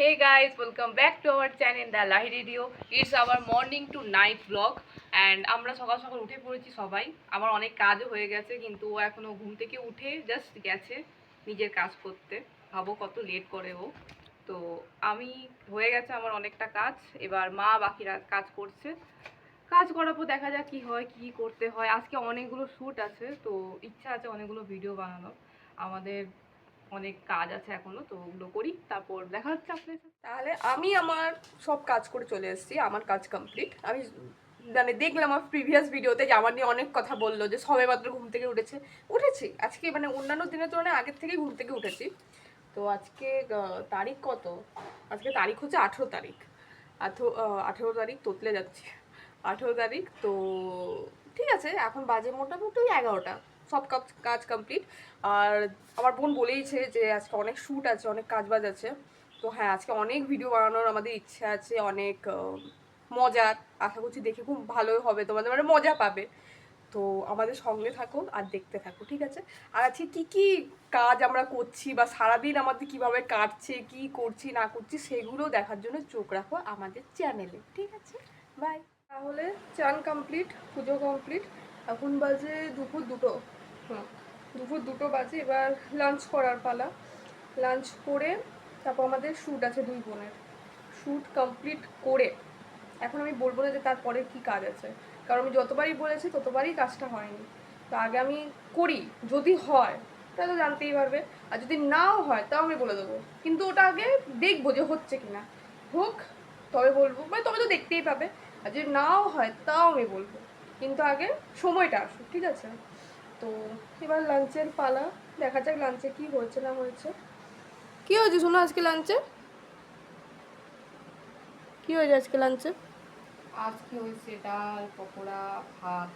Hey guys, welcome back to our channel The Lahi Radio. It's our morning to night vlog and আমরা সকাল সকাল উঠে পড়েছি সবাই। আমার অনেক কাজও হয়ে গেছে কিন্তু ও এখনো ঘুম থেকে উঠে জাস্ট গেছে নিজের কাজ করতে। ভাবো কত লেট করে ও। তো আমি হয়ে গেছে আমার অনেকটা কাজ, এবার মা বাকি কাজ করছে। কাজ করার পর দেখা যাক কি হয়, কি করতে হয়। আজকে অনেকগুলো শ্যুট আছে, তো ইচ্ছা আছে অনেকগুলো ভিডিও বানানোর। আমাদের অনেক কাজ আছে এখনো, তো ওগুলো করি, তারপর দেখা হচ্ছে আপনার সাথে। তাহলে আমি আমার সব কাজ করে চলে এসেছি, আমার কাজ কমপ্লিট। আমি মানে দেখলাম আমার প্রিভিয়াস ভিডিওতে যে আমার নিয়ে অনেক কথা বললো যে সবে মাত্র ঘুম থেকে উঠেছি আজকে, মানে অন্যান্য দিনের তুলনায় আগের থেকেই ঘুম থেকে উঠেছি। তো আজকে তারিখ কত? আজকে তারিখ হচ্ছে 18 তারিখ। 18 তারিখ তোতলে যাচ্ছি। 18 তারিখ তো ঠিক আছে, এখন বাজে মোটামুটি 11টা। সব কাজ কমপ্লিট। আর আমার বোন বলেইছে যে আজকে অনেক শ্যুট আছে, অনেক কাজবাজ আছে। তো হ্যাঁ, আজকে অনেক ভিডিও বানানোর আমাদের ইচ্ছা আছে, অনেক মজার। আশা করছি দেখে খুব ভালোই হবে, তোমাদের মানে মজা পাবে। তো আমাদের সঙ্গে থাকো আর দেখতে থাকো, ঠিক আছে? আর আজকে কী কী কাজ আমরা করছি বা সারাদিন আমাদের কিভাবে কাটছে, কি করছি না করছি, সেগুলো দেখার জন্য চোখ রাখো আমাদের চ্যানেলে, ঠিক আছে? বাই। তাহলে চান কমপ্লিট, পুজো কমপ্লিট। এখন বাজে দুপুর 2টো। দুপুর 2টো বাজে। এবার লাঞ্চ করার পালা। লাঞ্চ করে তারপর আমাদের শ্যুট আছে, দুই বোনের শ্যুট কমপ্লিট করে এখন আমি বলবো না যে তারপরে কি কাজ আছে, কারণ আমি যতবারই বলেছি ততবারই কাজটা হয়নি। তো আগে আমি করি, যদি হয় তাহলে তো জানতেই পারবে, আর যদি নাও হয় তাও আমি বলে দেবো। কিন্তু ওটা আগে দেখবো যে হচ্ছে কিনা। হোক তবে বলবো, মানে তবে তো দেখতেই পাবে। আর যদি নাও হয় তাও আমি বলবো, কিন্তু আগে সময়টা আসুক, ঠিক আছে? তো এবার লাঞ্চের পালা। দেখা যাক লাঞ্চে কি হয়েছে না হয়েছে। কি হয়েছে শোনো আজকে লাঞ্চে? কি হয়েছে আজকে লাঞ্চে? আজকে হয়েছে ডাল, পকোড়া, ভাত।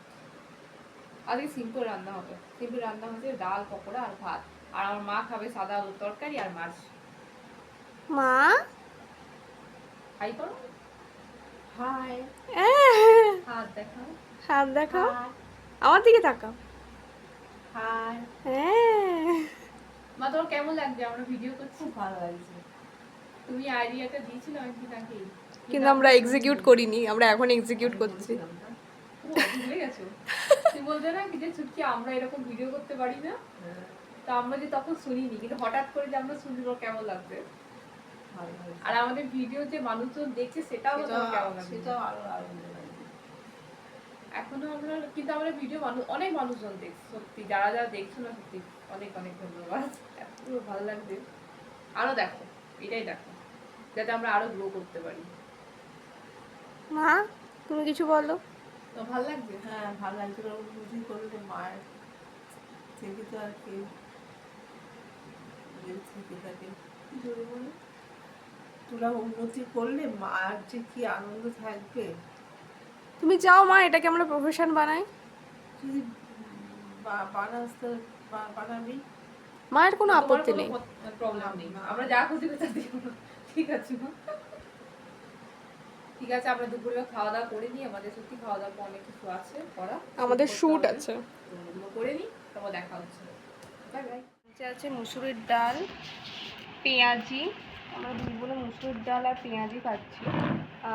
আজকে সিম্পল রান্না হবে। সিম্পল রান্না হচ্ছে ডাল, পকোড়া আর ভাত। আর আমার মা খাবে সাদা আলুর তরকারি আর মাছ। মা হাই করো। হাই। হাত দেখাও। হাত দেখাও, হাই। আমার দিকে তাকাও। হাই। হ্যাঁ। মা, তোমার কেমন লাগছে আমরা ভিডিও করছি? খুব ভালো লাগছে। তুমি আইডিয়াটা দিয়েছিলে অনেকদিন আগেই, কিন্তু আমরা এক্সিকিউট করিনি, আমরা এখন এক্সিকিউট করছি। ভুলে গেছো? তুমি বলতে না কি যে ছুটকি আমরা এরকম ভিডিও করতে পারি না? তো আমরা যে তখন শুনিনি, কিন্তু হঠাৎ করে যে আমরা শুনবো কেমন লাগবে। আর আমাদের ভিডিও যে মানুষজন দেখছে সেটাও তোমার কেমন লাগবে? সেটাও আরো আনন্দ লাগবে। এখনো আমরা কিন্তু আমরা ভিডিও অনেক মানুষজন দেখছে, সত্যি যারা যারা দেখছো না, সত্যি অনেক অনেক ধন্যবাদ। এত ভালো লাগবে। আরো দেখো, এটাই দেখো, যাতে আমরা আরো গ্রো করতে পারি। মা তুমি কিছু বলো। তো ভালো লাগছে? হ্যাঁ, ভালো লাগছে। বুঝি করলে মায়ের থেকে তো আর কি থেকে থাকে। জোরে বলে তোরা উন্নতি করলে মার যে কি আনন্দ থাকবে। তুমি চাও মা এটাকে আমরা প্রফেশন বানাই? যদি বানাস তো বানাবি। মায়ের কোনো আপত্তি নেই। প্রবলেম নেই, আমরা যা খুশি করতে দিব। ঠিক আছে মা? ঠিক আছে, আমরা দুপুরে খাওয়া দাওয়া করে নিই। আমাদের সত্যি খাওয়া দাওয়া অনেক কিছু আছে করা, আমাদের শ্যুট আছে, ওগুলো করে নিই, তারপর দেখা হচ্ছে। Bye bye. আছে মুসুরির ডাল, পেঁয়াজি। আমরা দুই বোনে মুসুরির ডাল আর পেঁয়াজি খাচ্ছি।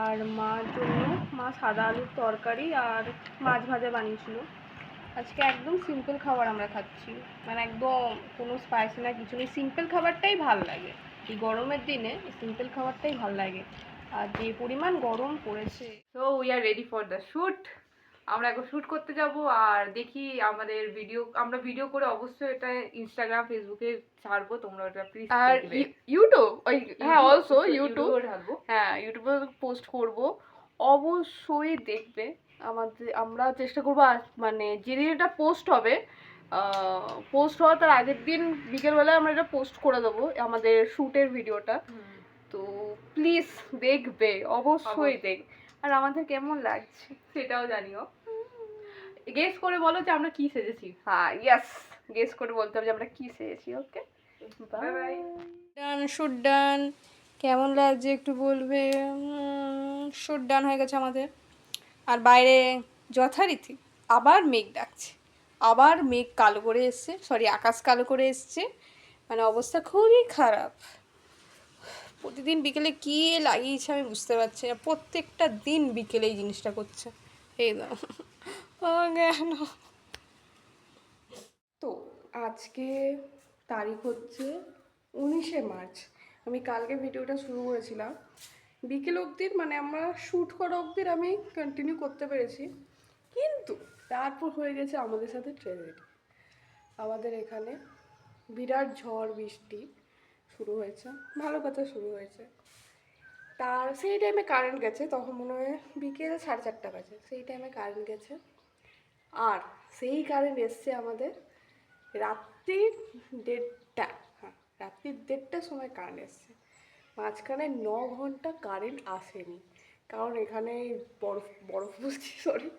আর মার জন্য মা সাদা আলুর তরকারি আর মাছ ভাজা বানিয়েছিল। আজকে একদম সিম্পল খাবার আমরা খাচ্ছি, মানে একদম কোনো স্পাইসি না, কিছু নেই। সিম্পল খাবারটাই ভাল লাগে এই গরমের দিনে, সিম্পল খাবারটাই ভাল লাগে। আর যে পরিমাণ গরম পড়েছে। So we are ready for the shoot. আমরা এখন শ্যুট করতে যাব, আর দেখি আমাদের আমরা ভিডিও করে অবশ্যই এটা ইনস্টাগ্রাম ফেসবুকে ছাড়বো, তোমরা ওটা প্লিজ দেখবে। আর ইউটিউব, ওই হ্যাঁ অলসো ইউটিউব, হ্যাঁ ইউটিউবে পোস্ট করব, অবশ্যই দেখবে। আমরা চেষ্টা করবো, মানে যেদিন এটা পোস্ট হবে, পোস্ট হওয়ার তার আগের দিন বিকেলবেলায় আমরা এটা পোস্ট করে দেবো, আমাদের শ্যুটের ভিডিওটা। তো প্লিজ দেখবে, অবশ্যই দেখবে। আর আমাদের কেমন লাগছে সেটাও জানিও। গেস করে বলো যে আমরা কি সেজেছি। হ্যাঁ ইয়েস, গেস করে বলতে হবে যে আমরা কি সেজেছি। ওকে, বাই বাই। ডান, শ্যুট ডান। কেমন লাগছে একটু বলবে। শ্যুট ডান হয়ে গেছে আমাদের। আর বাইরে যথারীতি আবার মেঘ ডাকছে, আবার মেঘ কালো করে এসছে, সরি আকাশ কালো করে এসছে, মানে অবস্থা খুবই খারাপ। প্রতিদিন বিকেলে কী লাগিয়েছে আমি বুঝতে পারছি না, প্রত্যেকটা দিন বিকেলে এই জিনিসটা করছে। এই দাও কেন। তো আজকে তারিখ হচ্ছে 19শে মার্চ। আমি কালকে ভিডিওটা শুরু করেছিলাম বিকেল অবধির, মানে আমরা শ্যুট করা অবধির আমি কন্টিনিউ করতে পেরেছি, কিন্তু তারপর হয়ে গেছে আমাদের সাথে ট্র্যাজেডি। আমাদের এখানে বিরাট ঝড় বৃষ্টি শুরু হয়েছে, ভালো কথা শুরু হয়েছে। তার সেই টাইমে কারেন্ট গেছে, তখন মনে হয় বিকেল 4:30 বাজে, সেই টাইমে কারেন্ট গেছে। আর সেই কারেন্ট এসছে আমাদের রাত্রির 1:30, হ্যাঁ রাত্রির 1:30টার সময় কারেন্ট এসছে। মাঝখানে 9 ঘন্টা কারেন্ট আসেনি, কারণ এখানে বরফ বরফ বলছি সরি,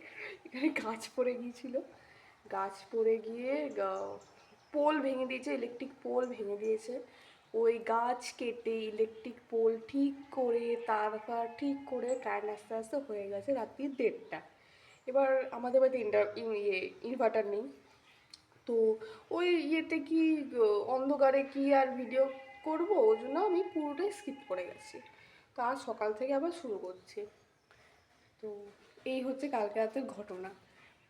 এখানে গাছ পড়ে গিয়েছিল। গাছ পড়ে গিয়ে পোল ভেঙে দিয়েছে, ইলেকট্রিক পোল ভেঙে দিয়েছে। ওই গাছ কেটে ইলেকট্রিক পোল ঠিক করে তার ঠিক করে কারেন্ট আস্তে আস্তে হয়ে গেছে রাত্রি 1:30। এবার আমাদের বাড়িতে ইনভার্টার নেই, তো ওই ইয়েতে কি অন্ধকারে কি আর ভিডিও করব, ওই জন্য আমি পুরোটাই স্কিপ করে গেছি। তো আজ সকাল থেকে আবার শুরু করছি। তো এই হচ্ছে কালকে রাতের ঘটনা,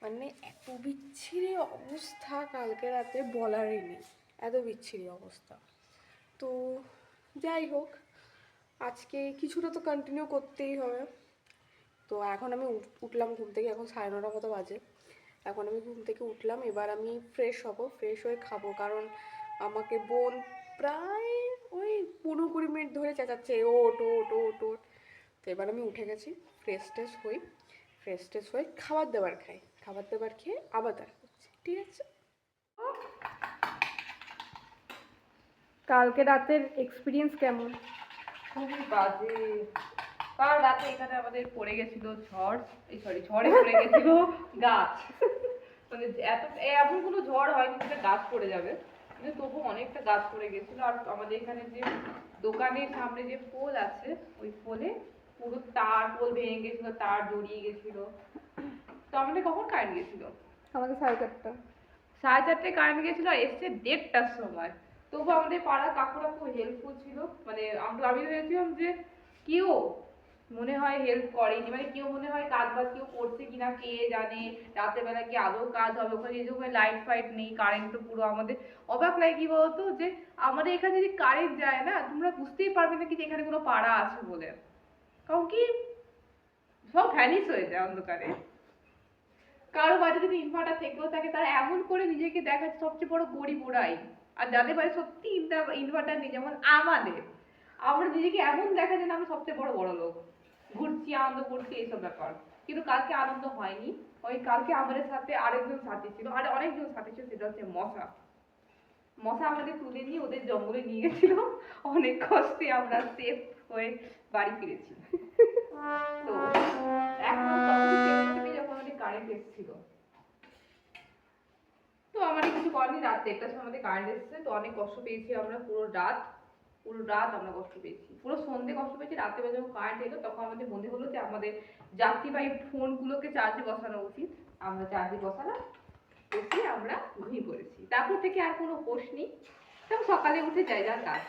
মানে এত বিচ্ছিরি অবস্থা কালকে রাতে বলারই নেই, এত বিচ্ছিরি অবস্থা। তো যাই হোক, আজকে কিছুটা তো কন্টিনিউ করতেই হবে। তো এখন আমি উঠলাম ঘুম থেকে, এখন 9:30 মতো বাজে। এখন আমি ঘুম থেকে উঠলাম, এবার আমি ফ্রেশ হব, ফ্রেশ হয়ে খাবো, কারণ আমাকে বোন প্রায় ওই 15-20 মিনিট ধরে চেঁচাচ্ছে ওট ওট ওট ওট। তো এবার আমি উঠে গেছি, ফ্রেশ ট্রেশ হয়ে খাবার দাবার খাই, খাবার দাবার খেয়ে আবার দেখা করছি, ঠিক আছে? কালকে রাতের এক্সপিরিয়েন্স কেমন? খুবই বাজে। কাল রাতে এখানে আমাদের পড়ে গেছিল ঝড়, ঝড়ে পড়ে গেছিল গাছ। মানে এমন কোনো ঝড় হয়নি যেটা গাছ পড়ে যাবে, কিন্তু তবু অনেকটা গাছ পড়ে গেছিল। আর আমাদের এখানে যে দোকানের সামনে যে পোল আছে, ওই পোলে পুরো পোল ভেঙে গেছিল, তার জড়িয়ে গেছিল। তো আমাদের কখন কারেন্ট গেছিল? আমাদের 4:30। 4:30টায় কারেন্ট গেছিল, আর এসছে 1:30টার সময়। তবু আমাদের পাড়ার কাকুরা খুব হেল্পফুল ছিল। মানে আমি ভেবেছিলাম যে কেউ মনে হয় হেল্প করেনি, মানে কেউ মনে হয় কাজ বাজ কেউ করছে কিনা কে জানে, রাতের বেলা কি আদৌ কাজ হবে ওখানে, এই যে ওখানে লাইট ফাইট নেই, কারেন্ট তো পুরো। আমাদের অবাক লাগে কি বলতো, যে আমাদের এখানে যদি কারেন্ট যায় না, তোমরা বুঝতেই পারবে না কি যে এখানে কোনো পাড়া আছে বলে, কারণ কি সব ভ্যানিশ হয়ে যায় অন্ধকারে। কারো বাড়িতে যদি ইনভার্টার থেকেও থাকে, তারা এমন করে নিজেকে দেখাচ্ছে সবচেয়ে বড় গরিব ওরাই। আর যাদের বাড়ি সত্যি ইনভার্টার নেই, যেমন আমাদের, আমরা নিজেকে এমন দেখা যায় না আমি সবচেয়ে বড় লোক, ঘুরছি আনন্দ করছি এইসব ব্যাপার। কিন্তু কালকে আনন্দ হয়নি। ওই কালকে আমাদের সাথে আরেকজন সাথী ছিল, আর অনেকজন সাথী ছিল, সেটা হচ্ছে মশা। মশা আমাদের তুলে নিয়ে ওদের জঙ্গলে নিয়ে গেছিল, অনেক কষ্টে আমরা সেফ হয়ে বাড়ি ফিরেছি। তো এখন যখন আমাদের কারেন্ট এসেছিল, তো আমাদের কিছু করেনি, রাত 1টার সময় আমাদের কারেন্ট এসেছে। তো অনেক কষ্ট পেয়েছি আমরা, পুরো রাত আমরা কষ্ট পেয়েছি, পুরো সন্ধ্যে কষ্ট পেয়েছি। রাতে যখন কারেন্ট এলো, তখন আমাদের মনে হলো যে আমাদের যাত্রীবাহী ফোনগুলোকে চার্জে বসানো উচিত। আমরা চার্জে বসিয়ে আমরা ঘুমিয়ে পড়েছি। তারপর থেকে আর কোনো হোশ নেই, তখন সকালে উঠে যাই যার কাজ।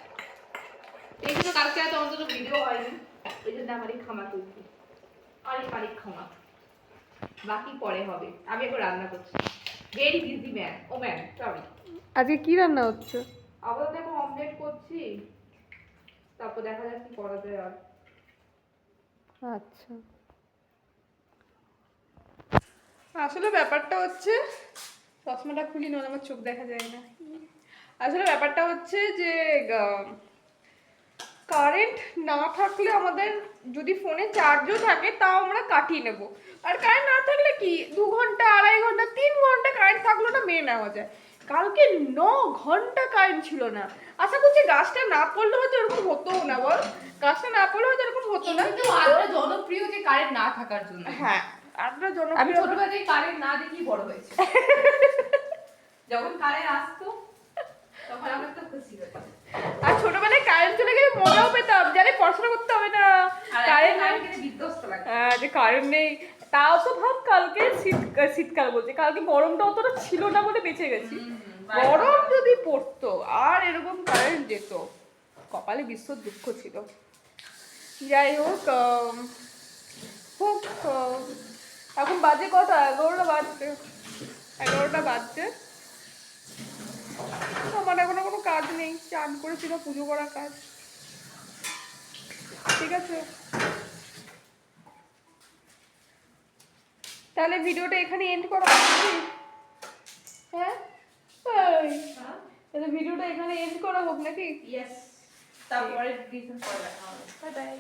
এই জন্য কালকে এত অন্তত ভিডিও হয়নি, ওই জন্য আমার এই খামা তুলছি, অনেক খামা, বাকি পরে হবে। আমি এখন রান্না করছি, ভেরি বিজি ম্যান, ও ম্যান সরি। আজকে কি রান্না হচ্ছে? আপাতত এখন অমলেট করছি, তারপর দেখা যাক কি করা যায়। আর আচ্ছা, আসলে ব্যাপারটা হচ্ছে, চশমাটা খুলি না, আমার চোখ দেখা যায় না। আসলে ব্যাপারটা হচ্ছে যে কারেন্ট না থাকলে আমাদের যদি ফোনে চার্জও থাকে তাও আমরা কাটিয়ে নেব, আর কারেন্ট না থাকলে কি 2 ঘন্টা 2.5 ঘন্টা 3 ঘন্টা কারেন্ট থাকলেও না মেনে নেওয়া যায়। কালকে 9 ঘন্টা কারেন্ট ছিল না। আশা করছি গাছটা না পড়লে হয়তো এরকম হতোও না, বল গাছটা না পড়লে হয়তো এরকম হতো না। কিন্তু আরো জনপ্রিয় যে কারেন্ট না থাকার জন্য। হ্যাঁ, আরো জনপ্রিয়। আমি ছোটবেলায় কারেন্ট না দেখেই বড় হয়েছি। যখন কারেন্ট আসতো তখন আমি তো খুশি হতাম। আর ছোটবেলায় কারেন্ট চলে গেলে মজাও পেতাম, জানে পড়াশোনা করতে হবে না, কারেন্ট বিধ্বস্ত লাগে। হ্যাঁ, যে কারেন্ট নেই। তাও তো ভাব কালকে শীতকাল বলছে, কালকে গরমটা অতটা ছিল না বলে বেঁচে গেছি। গরম যদি পড়তো আর এরকম কারেন্ট যেত, কপালে বিস্তর দুঃখ ছিল। যাই হোক, এখন বাজে কটা? 11টা বাজছে। 11টা বাজছে। আমার এখনো কোনো কাজ নেই, চান করেছিল, পুজো করা কাজ। ঠিক আছে, তাহলে ভিডিওটা এখানে এন্ড করা হবে। হ্যাঁ, তাহলে ভিডিওটা এখানে এন্ড করা হোক নাকি? ইয়েস, তারপরে ডিসিশন করে দেখা হবে। বাই।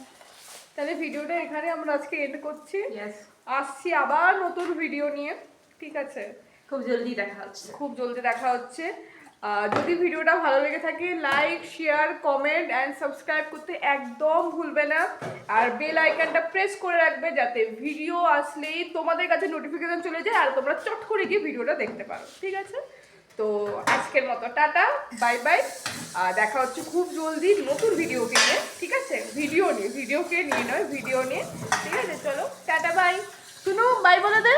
তাহলে ভিডিওটা এখানে আমরা আজকে এন্ড করছি। ইয়েস, আসছি আবার নতুন ভিডিও নিয়ে। ঠিক আছে, খুব জলদি দেখা হচ্ছে। খুব জলদি দেখা হচ্ছে। যদি ভিডিওটা ভালো লেগে থাকে like, share, comment and subscribe করতে একদম ভুলবে না। আর বেল আইকনটা প্রেস করে রাখবে যাতে ভিডিও আসলেই তোমাদের কাছে নোটিফিকেশন চলে যায় আর তোমরা চট করে গিয়ে ভিডিওটা দেখতে পারো। ঠিক আছে, তো আজকের মতো টাটা, বাই বাই। দেখা হচ্ছে খুব জলদি নতুন ভিডিওকে নিয়ে। ঠিক আছে, ভিডিওকে নিয়ে নয়, ভিডিও নিয়ে। ঠিক আছে, চলো টাটা, বাই। শুনো, বাই বলে দে।